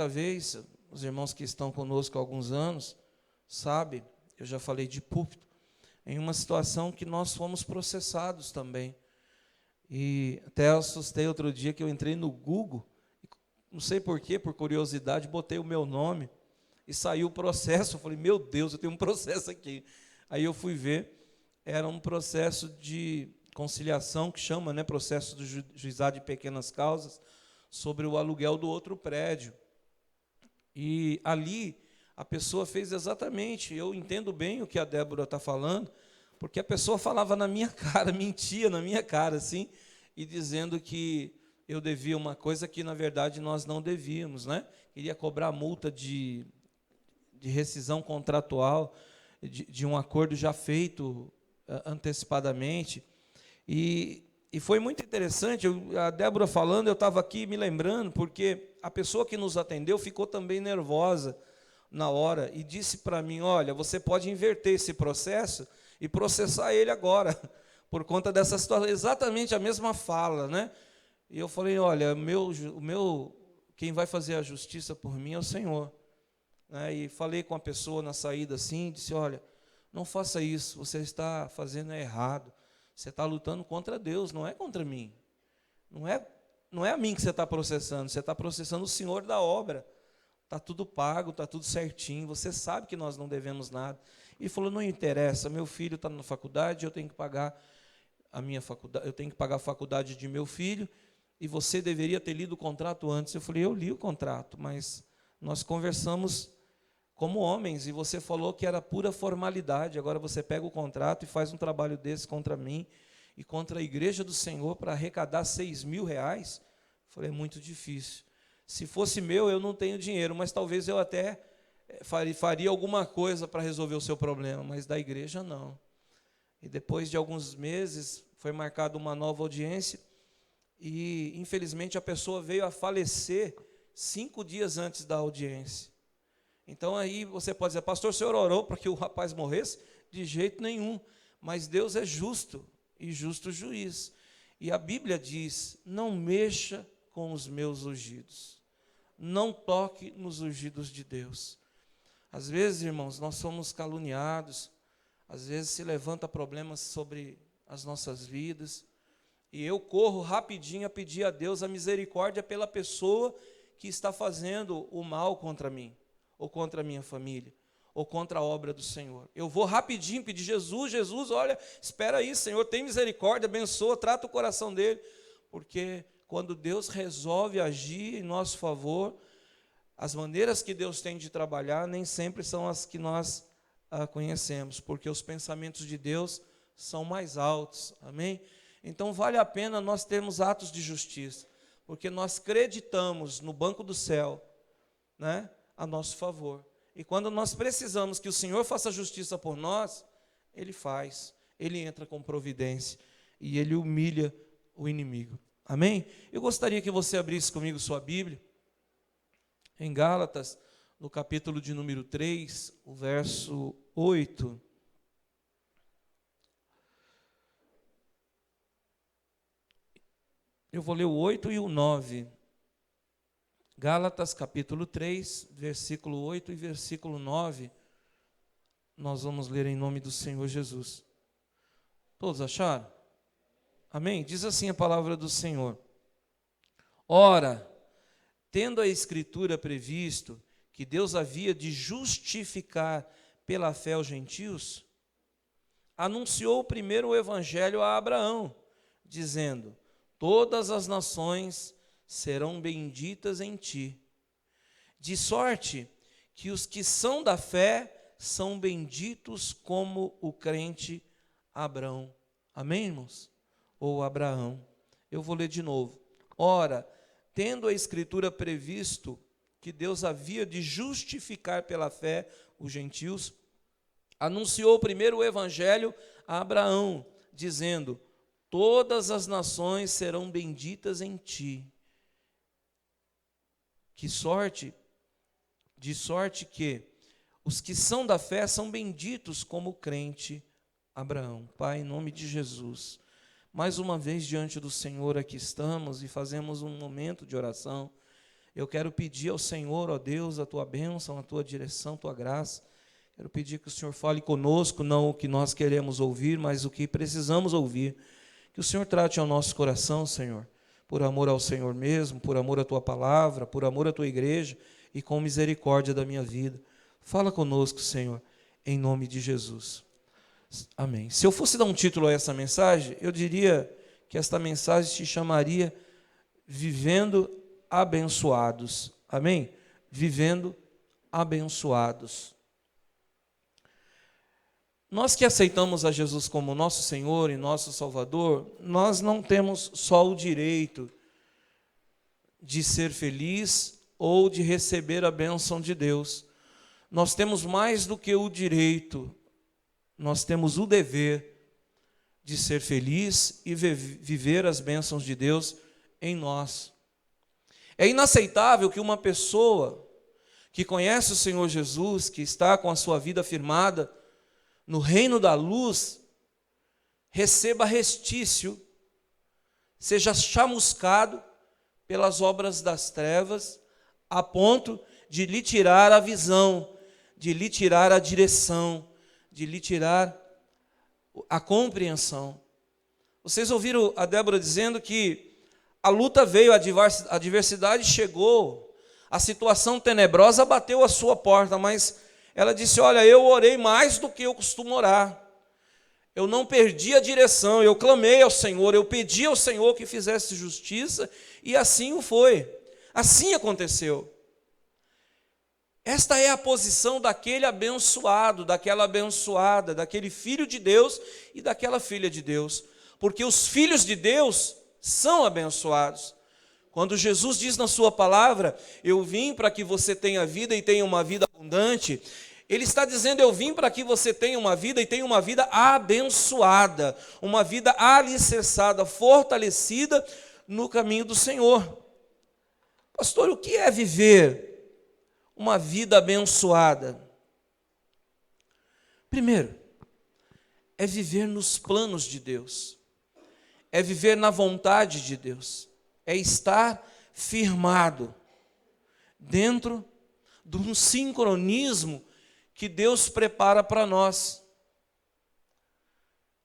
vez, os irmãos que estão conosco há alguns anos, sabem, eu já falei de púlpito, em uma situação que nós fomos processados também. E até assustei outro dia que eu entrei no Google, não sei porquê, por curiosidade, botei o meu nome e saiu o processo. Eu falei, meu Deus, eu tenho um processo aqui. Aí eu fui ver, era um processo de conciliação, que chama, né, processo do juizado de pequenas causas, sobre o aluguel do outro prédio. E ali a pessoa fez exatamente, eu entendo bem o que a Débora está falando, porque a pessoa falava na minha cara, mentia na minha cara, assim, e dizendo que eu devia uma coisa que, na verdade, nós não devíamos, né? Queria cobrar multa de rescisão contratual, de um acordo já feito antecipadamente. E foi muito interessante, a Débora falando, eu estava aqui me lembrando, porque a pessoa que nos atendeu ficou também nervosa na hora e disse para mim, olha, você pode inverter esse processo e processar ele agora, por conta dessa situação, exatamente a mesma fala, né? E eu falei, olha, quem vai fazer a justiça por mim é o Senhor. E falei com a pessoa na saída assim, disse, olha, não faça isso, você está fazendo errado, você está lutando contra Deus, não é contra mim, não é a mim que você está processando o Senhor da obra, está tudo pago, está tudo certinho, você sabe que nós não devemos nada. E falou, não interessa, meu filho está na faculdade, eu tenho que pagar a minha faculdade, eu tenho que pagar a faculdade de meu filho, e você deveria ter lido o contrato antes. Eu falei, eu li o contrato, mas nós conversamos como homens, e você falou que era pura formalidade, agora você pega o contrato e faz um trabalho desse contra mim e contra a igreja do Senhor para arrecadar 6.000 reais? Eu falei, é muito difícil. Se fosse meu, eu não tenho dinheiro, mas talvez eu até faria alguma coisa para resolver o seu problema, mas da igreja não. E depois de alguns meses, foi marcada uma nova audiência, e infelizmente a pessoa veio a falecer 5 dias antes da audiência. Então aí você pode dizer, pastor, o senhor orou para que o rapaz morresse? De jeito nenhum, mas Deus é justo e justo juiz. E a Bíblia diz, não mexa com os meus ungidos, não toque nos ungidos de Deus. Às vezes, irmãos, nós somos caluniados, às vezes se levanta problemas sobre as nossas vidas, e eu corro rapidinho a pedir a Deus a misericórdia pela pessoa que está fazendo o mal contra mim, ou contra a minha família, ou contra a obra do Senhor. Eu vou rapidinho pedir, Jesus, olha, espera aí, Senhor, tem misericórdia, abençoa, trata o coração dele, porque quando Deus resolve agir em nosso favor, as maneiras que Deus tem de trabalhar nem sempre são as que nós conhecemos, porque os pensamentos de Deus são mais altos, amém? Então vale a pena nós termos atos de justiça, porque nós acreditamos no banco do céu, né, a nosso favor. E quando nós precisamos que o Senhor faça justiça por nós, Ele faz, Ele entra com providência e Ele humilha o inimigo. Amém? Eu gostaria que você abrisse comigo sua Bíblia, em Gálatas, no capítulo de número 3, o verso 8. Eu vou ler o 8 e o 9. Gálatas capítulo 3, versículo 8 e versículo 9. Nós vamos ler em nome do Senhor Jesus. Todos acharam? Amém? Diz assim a palavra do Senhor. Ora, tendo a Escritura previsto que Deus havia de justificar pela fé os gentios, anunciou primeiro o evangelho a Abraão, dizendo, todas as nações serão benditas em ti, de sorte que os que são da fé são benditos como o crente Abrão. Amém, irmãos? Ou Abraão. Eu vou ler de novo. Ora, tendo a Escritura previsto que Deus havia de justificar pela fé os gentios, anunciou primeiro o evangelho a Abraão, dizendo, todas as nações serão benditas em ti. Que sorte, de sorte que os que são da fé são benditos como o crente Abraão. Pai, em nome de Jesus, mais uma vez diante do Senhor aqui estamos e fazemos um momento de oração. Eu quero pedir ao Senhor, ó Deus, a tua bênção, a tua direção, a tua graça. Quero pedir que o Senhor fale conosco, não o que nós queremos ouvir, mas o que precisamos ouvir. Que o Senhor trate ao nosso coração, Senhor, por amor ao Senhor mesmo, por amor à tua palavra, por amor à tua igreja e com misericórdia da minha vida. Fala conosco, Senhor, em nome de Jesus. Amém. Se eu fosse dar um título a essa mensagem, eu diria que esta mensagem se chamaria Vivendo Abençoados. Amém? Vivendo abençoados. Nós que aceitamos a Jesus como nosso Senhor e nosso Salvador, nós não temos só o direito de ser feliz ou de receber a bênção de Deus. Nós temos mais do que o direito, nós temos o dever de ser feliz e viver as bênçãos de Deus em nós. É inaceitável que uma pessoa que conhece o Senhor Jesus, que está com a sua vida firmada no reino da luz, receba restício, seja chamuscado pelas obras das trevas, a ponto de lhe tirar a visão, de lhe tirar a direção, de lhe tirar a compreensão. Vocês ouviram a Débora dizendo que a luta veio, a adversidade chegou, a situação tenebrosa bateu a sua porta, mas ela disse, olha, eu orei mais do que eu costumo orar. Eu não perdi a direção, eu clamei ao Senhor, eu pedi ao Senhor que fizesse justiça, e assim o foi. Assim aconteceu. Esta é a posição daquele abençoado, daquela abençoada, daquele filho de Deus e daquela filha de Deus. Porque os filhos de Deus são abençoados. Quando Jesus diz na sua palavra, eu vim para que você tenha vida e tenha uma vida abundante, Ele está dizendo, eu vim para que você tenha uma vida e tenha uma vida abençoada, uma vida alicerçada, fortalecida no caminho do Senhor. Pastor, o que é viver uma vida abençoada? Primeiro, é viver nos planos de Deus, é viver na vontade de Deus, é estar firmado dentro de um sincronismo que Deus prepara para nós.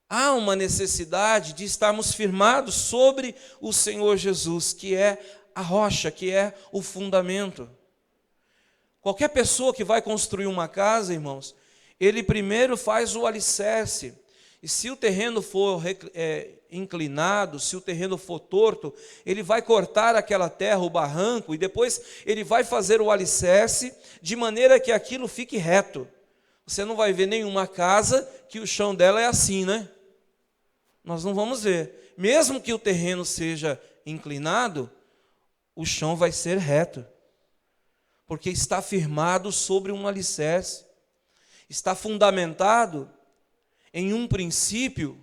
Há uma necessidade de estarmos firmados sobre o Senhor Jesus, que é a rocha, que é o fundamento. Qualquer pessoa que vai construir uma casa, irmãos, ele primeiro faz o alicerce. E se o terreno for inclinado, se o terreno for torto, ele vai cortar aquela terra, o barranco, e depois ele vai fazer o alicerce de maneira que aquilo fique reto. Você não vai ver nenhuma casa que o chão dela é assim, né? Nós não vamos ver. Mesmo que o terreno seja inclinado, o chão vai ser reto, porque está firmado sobre um alicerce, está fundamentado em um princípio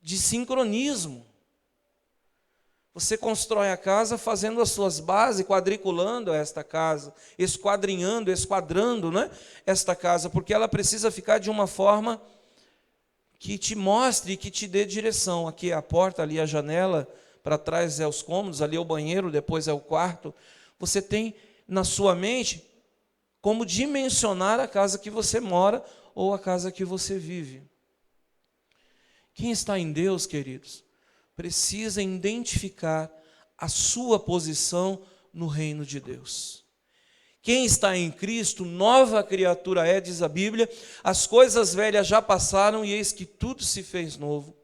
de sincronismo. Você constrói a casa fazendo as suas bases, quadriculando esta casa, esquadrando, né, esta casa, porque ela precisa ficar de uma forma que te mostre, que te dê direção. Aqui é a porta, ali é a janela, para trás é os cômodos, ali é o banheiro, depois é o quarto. Você tem na sua mente como dimensionar a casa que você mora ou a casa que você vive. Quem está em Deus, queridos, precisa identificar a sua posição no reino de Deus. Quem está em Cristo, nova criatura é, diz a Bíblia, as coisas velhas já passaram e eis que tudo se fez novo.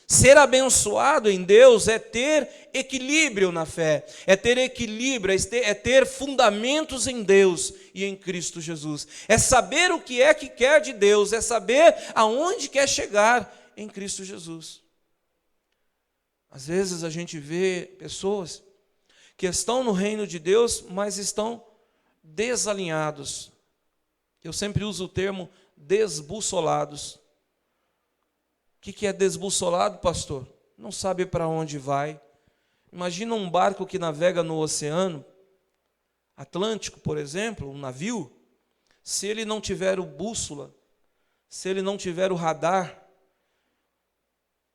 Ser abençoado em Deus é ter equilíbrio na fé, é ter equilíbrio, é ter fundamentos em Deus e em Cristo Jesus. É saber o que é que quer de Deus, é saber aonde quer chegar em Cristo Jesus. Às vezes a gente vê pessoas que estão no reino de Deus, mas estão desalinhados. Eu sempre uso o termo desbussolados. O que é desbussolado, pastor? Não sabe para onde vai. Imagina um barco que navega no oceano Atlântico, por exemplo, um navio. Se ele não tiver o bússola, se ele não tiver o radar,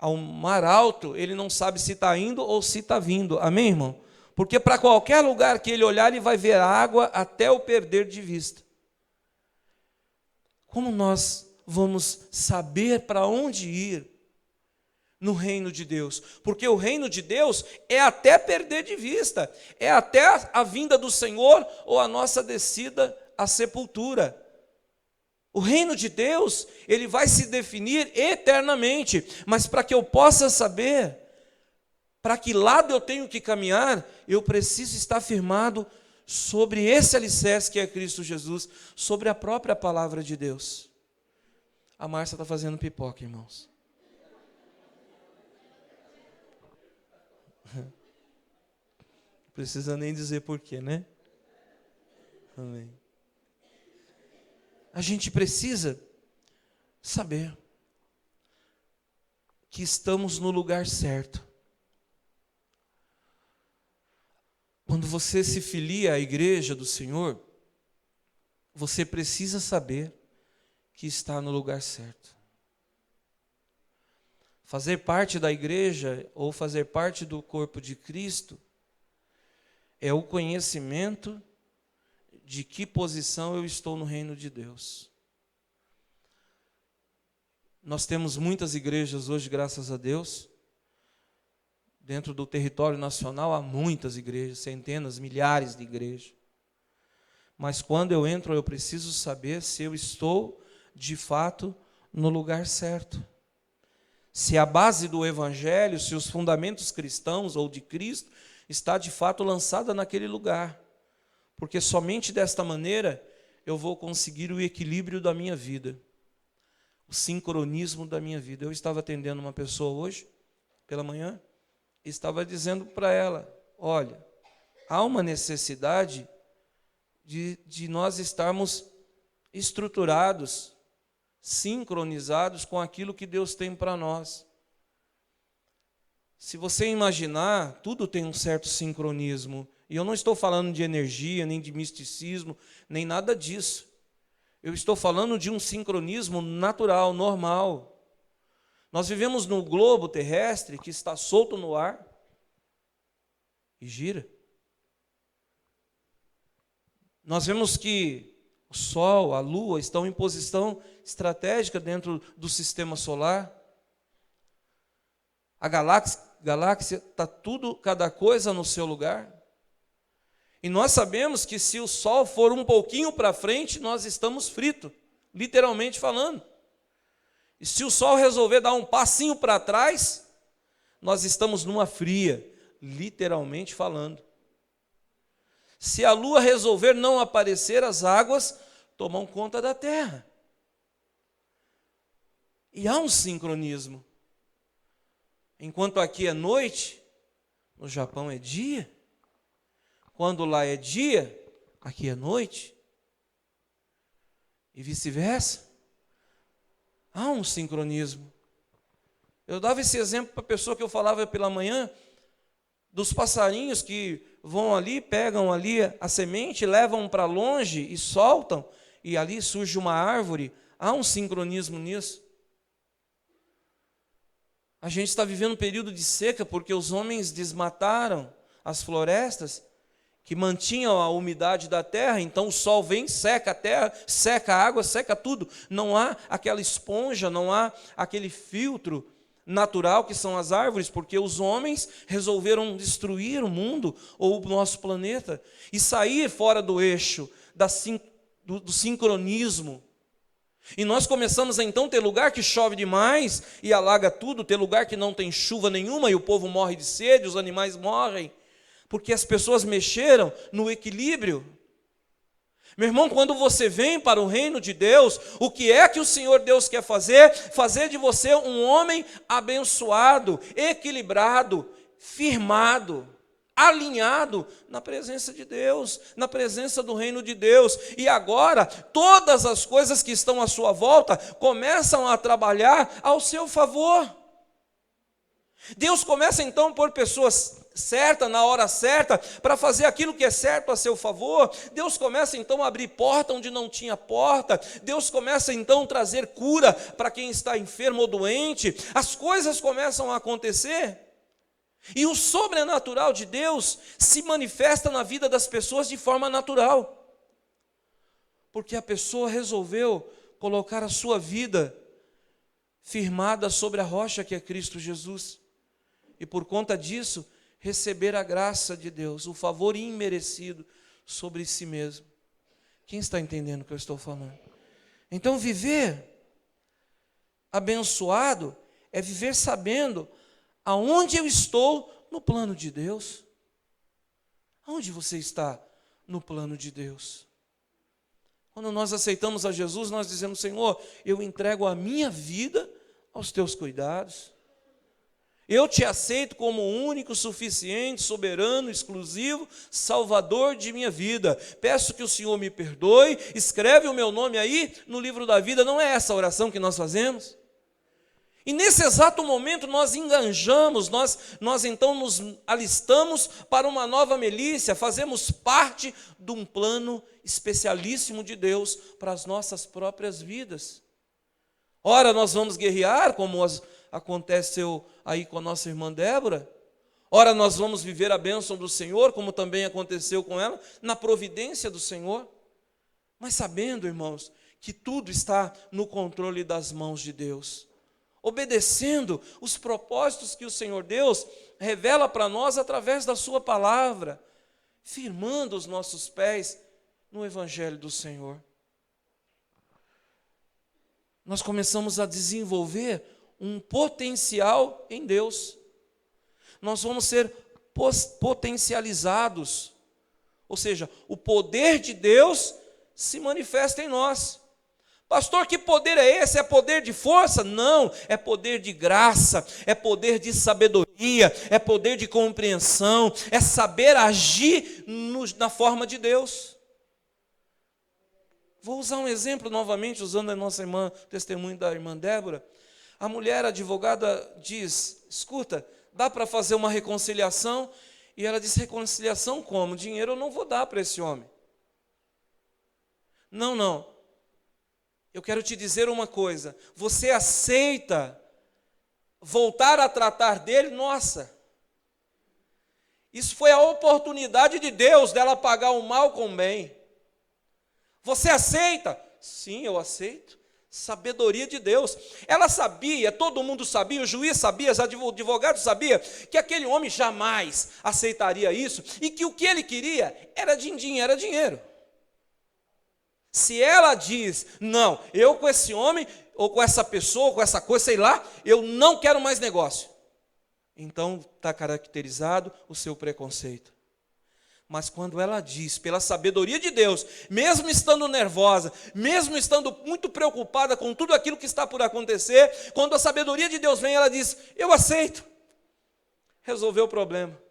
ao mar alto, ele não sabe se está indo ou se está vindo. Amém, irmão? Porque para qualquer lugar que ele olhar, ele vai ver água até o perder de vista. Como nós vamos saber para onde ir no reino de Deus? Porque o reino de Deus é até perder de vista, é até a vinda do Senhor ou a nossa descida à sepultura. O reino de Deus, ele vai se definir eternamente, mas para que eu possa saber para que lado eu tenho que caminhar, eu preciso estar firmado sobre esse alicerce que é Cristo Jesus, sobre a própria palavra de Deus. A Márcia está fazendo pipoca, irmãos. Não precisa nem dizer porquê, né? Amém. A gente precisa saber que estamos no lugar certo. Quando você se filia à igreja do Senhor, você precisa saber que está no lugar certo. Fazer parte da igreja ou fazer parte do corpo de Cristo é o conhecimento de que posição eu estou no reino de Deus. Nós temos muitas igrejas hoje, graças a Deus. Dentro do território nacional há muitas igrejas, centenas, milhares de igrejas. Mas quando eu entro, eu preciso saber se eu estou, de fato, no lugar certo. Se a base do Evangelho, se os fundamentos cristãos ou de Cristo, está de fato lançada naquele lugar. Porque somente desta maneira eu vou conseguir o equilíbrio da minha vida, o sincronismo da minha vida. Eu estava atendendo uma pessoa hoje, pela manhã, e estava dizendo para ela, olha, há uma necessidade de nós estarmos estruturados, sincronizados com aquilo que Deus tem para nós. Se você imaginar, tudo tem um certo sincronismo. E eu não estou falando de energia, nem de misticismo, nem nada disso. Eu estou falando de um sincronismo natural, normal. Nós vivemos num globo terrestre que está solto no ar e gira. Nós vemos que o Sol, a Lua estão em posição estratégica dentro do sistema solar. A galáxia está tudo, cada coisa no seu lugar. E nós sabemos que se o Sol for um pouquinho para frente, nós estamos fritos, literalmente falando. E se o Sol resolver dar um passinho para trás, nós estamos numa fria, literalmente falando. Se a Lua resolver não aparecer, as águas tomam conta da Terra. E há um sincronismo. Enquanto aqui é noite, no Japão é dia. Quando lá é dia, aqui é noite. E vice-versa. Há um sincronismo. Eu dava esse exemplo para a pessoa que eu falava pela manhã, dos passarinhos que vão ali, pegam ali a semente, levam para longe e soltam, e ali surge uma árvore. Há um sincronismo nisso. A gente está vivendo um período de seca porque os homens desmataram as florestas que mantinham a umidade da terra, então o sol vem, seca a terra, seca a água, seca tudo. Não há aquela esponja, não há aquele filtro natural que são as árvores, porque os homens resolveram destruir o mundo ou o nosso planeta e sair fora do eixo do sincronismo. E nós começamos a então ter lugar que chove demais e alaga tudo, ter lugar que não tem chuva nenhuma e o povo morre de sede, os animais morrem, porque as pessoas mexeram no equilíbrio. Meu irmão, quando você vem para o reino de Deus, o que é que o Senhor Deus quer fazer? Fazer de você um homem abençoado, equilibrado, firmado, alinhado na presença de Deus, na presença do reino de Deus. E agora, todas as coisas que estão à sua volta começam a trabalhar ao seu favor. Deus começa então a pôr pessoas certas, na hora certa, para fazer aquilo que é certo a seu favor. Deus começa então a abrir porta onde não tinha porta. Deus começa então a trazer cura para quem está enfermo ou doente. As coisas começam a acontecer. E o sobrenatural de Deus se manifesta na vida das pessoas de forma natural. Porque a pessoa resolveu colocar a sua vida firmada sobre a rocha que é Cristo Jesus. E por conta disso, receber a graça de Deus, o favor imerecido sobre si mesmo. Quem está entendendo o que eu estou falando? Então, viver abençoado é viver sabendo aonde eu estou no plano de Deus. Aonde você está no plano de Deus? Quando nós aceitamos a Jesus, nós dizemos: Senhor, eu entrego a minha vida aos teus cuidados. Eu te aceito como único, suficiente, soberano, exclusivo, salvador de minha vida. Peço que o Senhor me perdoe, escreve o meu nome aí no livro da vida. Não é essa a oração que nós fazemos? E nesse exato momento nós enganjamos, nós então nos alistamos para uma nova milícia, fazemos parte de um plano especialíssimo de Deus para as nossas próprias vidas. Ora, nós vamos guerrear, como aconteceu aí com a nossa irmã Débora. Ora, nós vamos viver a bênção do Senhor, como também aconteceu com ela, na providência do Senhor. Mas sabendo, irmãos, que tudo está no controle das mãos de Deus. Obedecendo os propósitos que o Senhor Deus revela para nós através da sua palavra, firmando os nossos pés no Evangelho do Senhor. Nós começamos a desenvolver um potencial em Deus. Nós vamos ser potencializados, ou seja, o poder de Deus se manifesta em nós. Pastor, que poder é esse? É poder de força? Não, é poder de graça, é poder de sabedoria, é poder de compreensão, é saber agir na forma de Deus. Vou usar um exemplo novamente, usando a nossa irmã, o testemunho da irmã Débora. A mulher advogada diz: escuta, dá para fazer uma reconciliação? E ela diz: reconciliação como? Dinheiro eu não vou dar para esse homem. Não. Eu quero te dizer uma coisa, você aceita voltar a tratar dele? Nossa, isso foi a oportunidade de Deus dela pagar o mal com o bem. Você aceita? Sim, eu aceito. Sabedoria de Deus. Ela sabia, todo mundo sabia, o juiz sabia, os advogados sabiam que aquele homem jamais aceitaria isso e que o que ele queria era din-din, era dinheiro. Se ela diz: não, eu com esse homem, ou com essa pessoa, ou com essa coisa, sei lá, eu não quero mais negócio. Então está caracterizado o seu preconceito. Mas quando ela diz, pela sabedoria de Deus, mesmo estando nervosa, mesmo estando muito preocupada com tudo aquilo que está por acontecer, quando a sabedoria de Deus vem, ela diz: eu aceito. Resolveu o problema.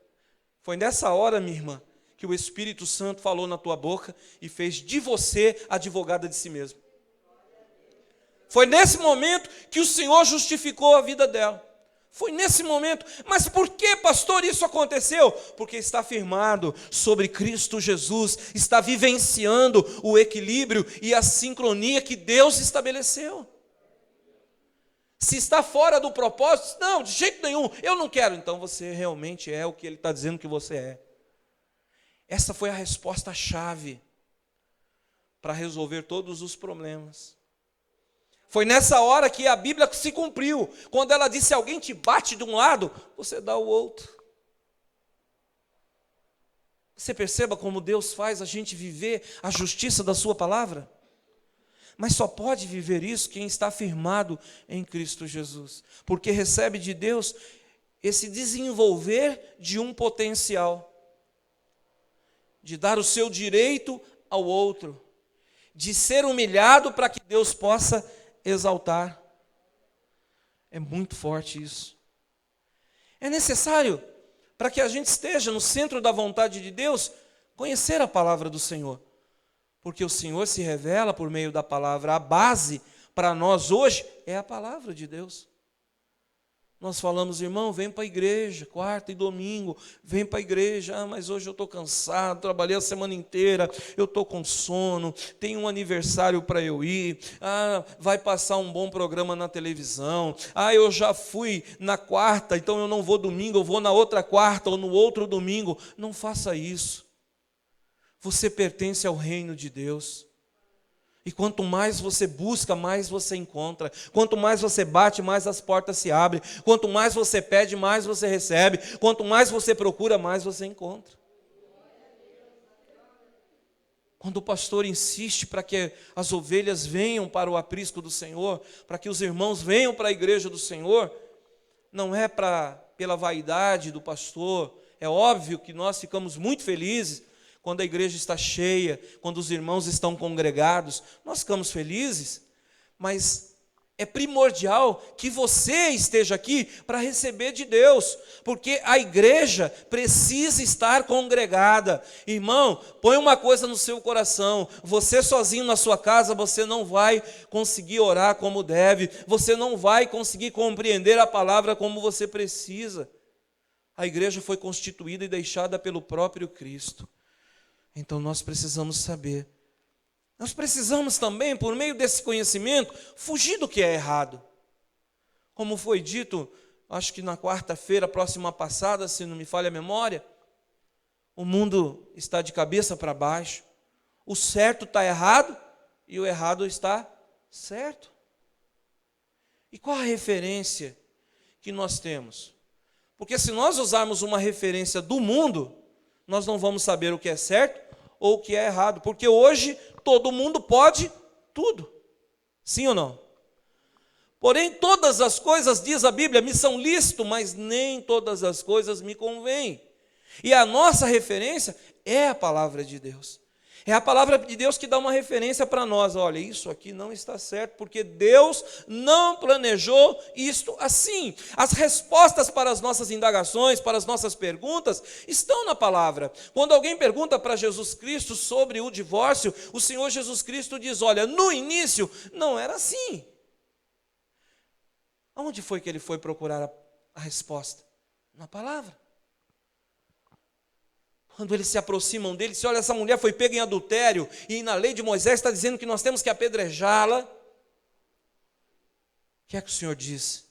Foi nessa hora, minha irmã, que o Espírito Santo falou na tua boca e fez de você advogada de si mesmo. Foi nesse momento que o Senhor justificou a vida dela. Foi nesse momento. Mas por que, pastor, isso aconteceu? Porque está firmado sobre Cristo Jesus, está vivenciando o equilíbrio e a sincronia que Deus estabeleceu. Se está fora do propósito, não, de jeito nenhum, eu não quero. Então você realmente é o que Ele está dizendo que você é. Essa foi a resposta-chave para resolver todos os problemas. Foi nessa hora que a Bíblia se cumpriu. Quando ela disse: alguém te bate de um lado, você dá o outro. Você perceba como Deus faz a gente viver a justiça da sua palavra? Mas só pode viver isso quem está firmado em Cristo Jesus. Porque recebe de Deus esse desenvolver de um potencial. De dar o seu direito ao outro, de ser humilhado para que Deus possa exaltar. É muito forte isso. É necessário, para que a gente esteja no centro da vontade de Deus, conhecer a palavra do Senhor. Porque o Senhor se revela por meio da palavra. A base para nós hoje é a palavra de Deus. Nós falamos, irmão, vem para a igreja, quarta e domingo, vem para a igreja. Ah, mas hoje eu estou cansado, trabalhei a semana inteira, eu estou com sono, tem um aniversário para eu ir. Ah, vai passar um bom programa na televisão. Ah, eu já fui na quarta, então eu não vou domingo, eu vou na outra quarta ou no outro domingo. Não faça isso. Você pertence ao reino de Deus. E quanto mais você busca, mais você encontra. Quanto mais você bate, mais as portas se abrem. Quanto mais você pede, mais você recebe. Quanto mais você procura, mais você encontra. Quando o pastor insiste para que as ovelhas venham para o aprisco do Senhor, para que os irmãos venham para a igreja do Senhor, não é pela vaidade do pastor. É óbvio que nós ficamos muito felizes quando a igreja está cheia, quando os irmãos estão congregados, nós ficamos felizes, mas é primordial que você esteja aqui para receber de Deus, porque a igreja precisa estar congregada. Irmão, põe uma coisa no seu coração: você sozinho na sua casa, você não vai conseguir orar como deve, você não vai conseguir compreender a palavra como você precisa. A igreja foi constituída e deixada pelo próprio Cristo. Então nós precisamos saber. Nós precisamos também, por meio desse conhecimento, fugir do que é errado. Como foi dito, acho que na quarta-feira próxima passada, se não me falha a memória, o mundo está de cabeça para baixo. O certo está errado e o errado está certo. E qual a referência que nós temos? Porque se nós usarmos uma referência do mundo, nós não vamos saber o que é certo ou o que é errado, porque hoje todo mundo pode tudo, sim ou não? Porém, todas as coisas, diz a Bíblia, me são lícito, mas nem todas as coisas me convêm. E a nossa referência é a palavra de Deus. É a palavra de Deus que dá uma referência para nós. Olha, isso aqui não está certo, porque Deus não planejou isto assim. As respostas para as nossas indagações, para as nossas perguntas, estão na palavra. Quando alguém pergunta para Jesus Cristo sobre o divórcio, o Senhor Jesus Cristo diz, olha, no início não era assim. Aonde foi que ele foi procurar a resposta? Na palavra. Quando eles se aproximam dele, se olha, essa mulher foi pega em adultério, e na lei de Moisés está dizendo que nós temos que apedrejá-la. O que é que o Senhor diz?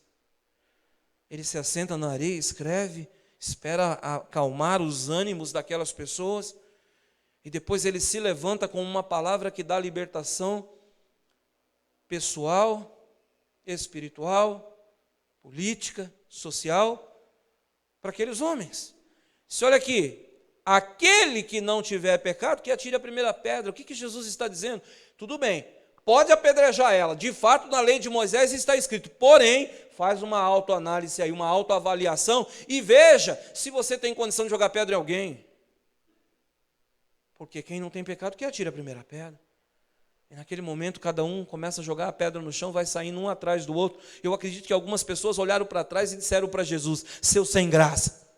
Ele se assenta na areia, escreve, espera acalmar os ânimos daquelas pessoas, e depois ele se levanta com uma palavra que dá libertação pessoal, espiritual, política, social, para aqueles homens. Se olha aqui, aquele que não tiver pecado, que atire a primeira pedra. O que Jesus está dizendo? Tudo bem, pode apedrejar ela. De fato, na lei de Moisés está escrito. Porém, faz uma autoanálise aí, uma autoavaliação e veja se você tem condição de jogar pedra em alguém. Porque quem não tem pecado, que atire a primeira pedra. E naquele momento, cada um começa a jogar a pedra no chão, vai saindo um atrás do outro. Eu acredito que algumas pessoas olharam para trás e disseram para Jesus, seu sem graça.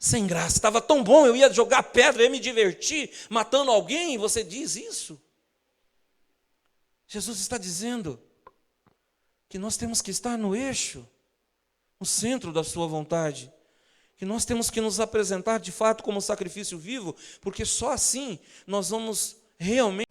Sem graça, estava tão bom, eu ia jogar pedra, eu ia me divertir, matando alguém, e você diz isso? Jesus está dizendo que nós temos que estar no eixo, no centro da sua vontade, que nós temos que nos apresentar de fato como sacrifício vivo, porque só assim nós vamos realmente